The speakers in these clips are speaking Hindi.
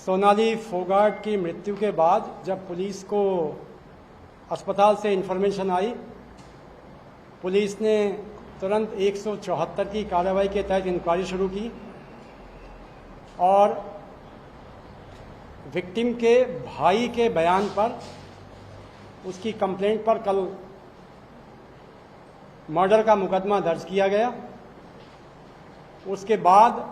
सोनाली फोगाट की मृत्यु के बाद जब पुलिस को अस्पताल से इन्फॉर्मेशन आई, पुलिस ने तुरंत 174 की कार्रवाई के तहत इंक्वायरी शुरू की और विक्टिम के भाई के बयान पर, उसकी कंप्लेंट पर कल मर्डर का मुकदमा दर्ज किया गया। उसके बाद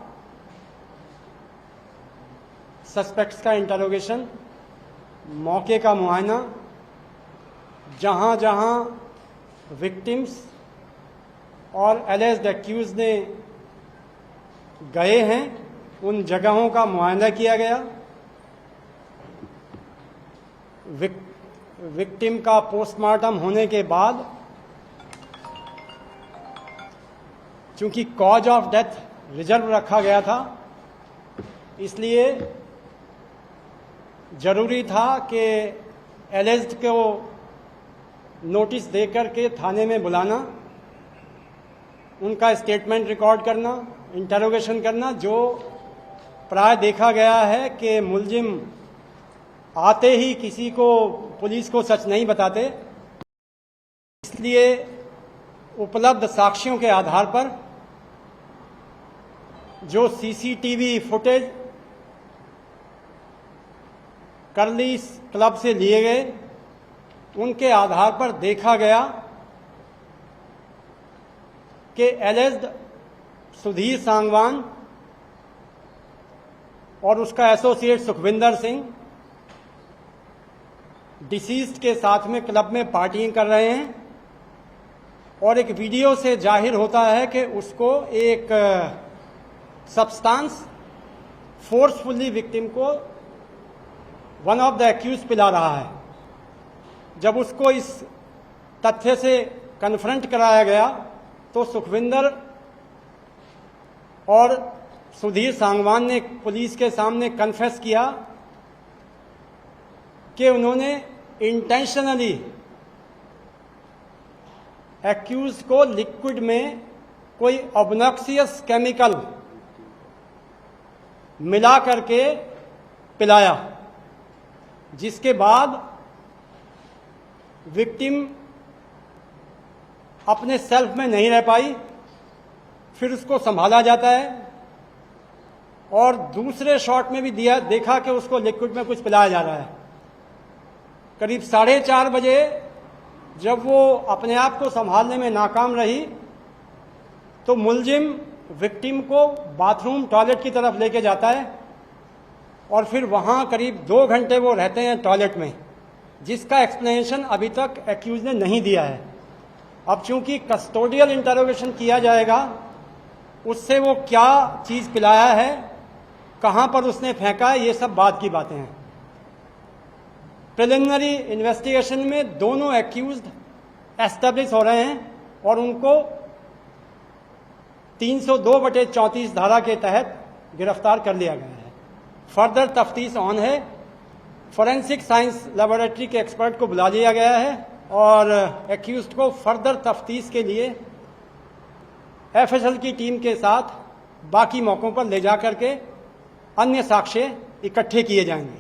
सस्पेक्ट्स का इंटरोगेशन, मौके का मुआयना, जहां जहां विक्टिम्स और एलिज्ड एक्यूज ने गए हैं उन जगहों का मुआयना किया गया। विक्टिम का पोस्टमार्टम होने के बाद चूंकि कॉज ऑफ डेथ रिजर्व रखा गया था, इसलिए जरूरी था कि एलिज्ड को नोटिस देकर के थाने में बुलाना, उनका स्टेटमेंट रिकॉर्ड करना, इंटरोगेशन करना। जो प्राय देखा गया है कि मुलजिम आते ही किसी को, पुलिस को सच नहीं बताते, इसलिए उपलब्ध साक्ष्यों के आधार पर जो सीसीटीवी फुटेज करली क्लब से लिए गए, उनके आधार पर देखा गया कि एलिज्ड सुधीर सांगवान और उसका एसोसिएट सुखविंदर सिंह डिसीज्ड के साथ में क्लब में पार्टिंग कर रहे हैं और एक वीडियो से जाहिर होता है कि उसको एक सब्सटेंस फोर्सफुली विक्टिम को वन ऑफ द एक्यूज पिला रहा है। जब उसको इस तथ्य से कन्फ्रंट कराया गया तो सुखविंदर और सुधीर सांगवान ने पुलिस के सामने कन्फेस किया कि उन्होंने इंटेंशनली एक्यूज को लिक्विड में कोई ऑब्नॉक्सियस केमिकल मिला करके पिलाया, जिसके बाद विक्टिम अपने सेल्फ में नहीं रह पाई। फिर उसको संभाला जाता है और दूसरे शॉट में भी देखा कि उसको लिक्विड में कुछ पिलाया जा रहा है। करीब 4:30 बजे जब वो अपने आप को संभालने में नाकाम रही तो मुलजिम विक्टिम को बाथरूम टॉयलेट की तरफ लेके जाता है और फिर वहां करीब 2 घंटे वो रहते हैं टॉयलेट में, जिसका एक्सप्लेनेशन अभी तक एक्यूज ने नहीं दिया है। अब चूंकि कस्टोडियल इंटरोगेशन किया जाएगा, उससे वो क्या चीज पिलाया है, कहां पर उसने फेंका है, ये सब बाद की बातें हैं। प्रिलिमिनरी इन्वेस्टिगेशन में दोनों एक्यूज्ड एस्टेब्लिश हो रहे हैं और उनको 302/34 धारा के तहत गिरफ्तार कर लिया गया है। फर्दर तफ्तीश ऑन है। फॉरेंसिक साइंस लेबोरेटरी के एक्सपर्ट को बुला लिया गया है और एक्यूज्ड को फर्दर तफ्तीश के लिए एफएसएल की टीम के साथ बाकी मौकों पर ले जाकर के अन्य साक्ष्य इकट्ठे किए जाएंगे।